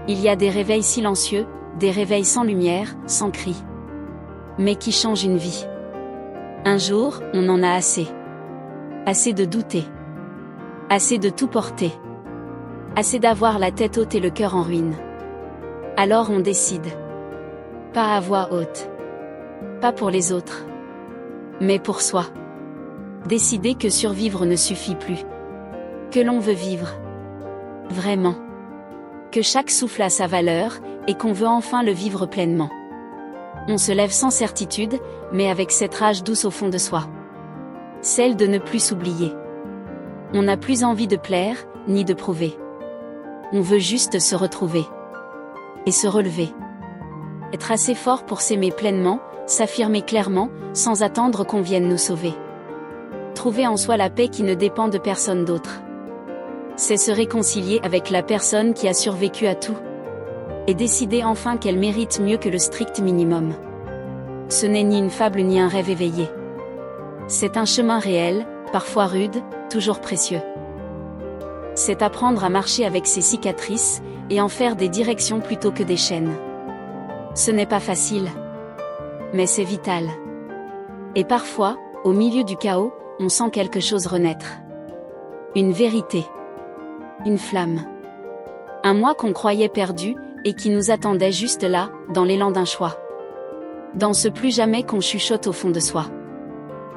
Il y a des réveils silencieux, des réveils sans lumière, sans cri. Mais qui changent une vie. Un jour, on en a assez. Assez de douter. Assez de tout porter. Assez d'avoir la tête haute et le cœur en ruine. Alors on décide. Pas à voix haute. Pas pour les autres. Mais pour soi. Décider que survivre ne suffit plus. Que l'on veut vivre. Vraiment. Que chaque souffle a sa valeur, et qu'on veut enfin le vivre pleinement. On se lève sans certitude, mais avec cette rage douce au fond de soi. Celle de ne plus s'oublier. On n'a plus envie de plaire, ni de prouver. On veut juste se retrouver. Et se relever. Être assez fort pour s'aimer pleinement, s'affirmer clairement, sans attendre qu'on vienne nous sauver. Trouver en soi la paix qui ne dépend de personne d'autre. C'est se réconcilier avec la personne qui a survécu à tout. Et décider enfin qu'elle mérite mieux que le strict minimum. Ce n'est ni une fable ni un rêve éveillé. C'est un chemin réel, parfois rude, toujours précieux. C'est apprendre à marcher avec ses cicatrices, et en faire des directions plutôt que des chaînes. Ce n'est pas facile. Mais c'est vital. Et parfois, au milieu du chaos, on sent quelque chose renaître. Une vérité. Une flamme. Un moi qu'on croyait perdu, et qui nous attendait juste là, dans l'élan d'un choix. Dans ce plus jamais qu'on chuchote au fond de soi.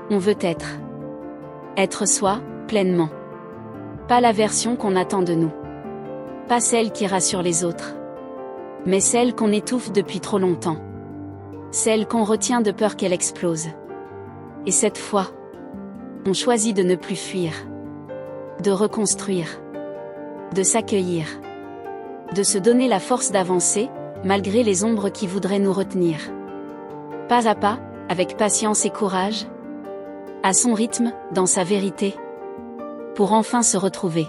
On veut être. Être soi, pleinement. Pas la version qu'on attend de nous. Pas celle qui rassure les autres. Mais celle qu'on étouffe depuis trop longtemps. Celle qu'on retient de peur qu'elle explose. Et cette fois, on choisit de ne plus fuir. De reconstruire. De s'accueillir. De se donner la force d'avancer, malgré les ombres qui voudraient nous retenir. Pas à pas, avec patience et courage. À son rythme, dans sa vérité. Pour enfin se retrouver.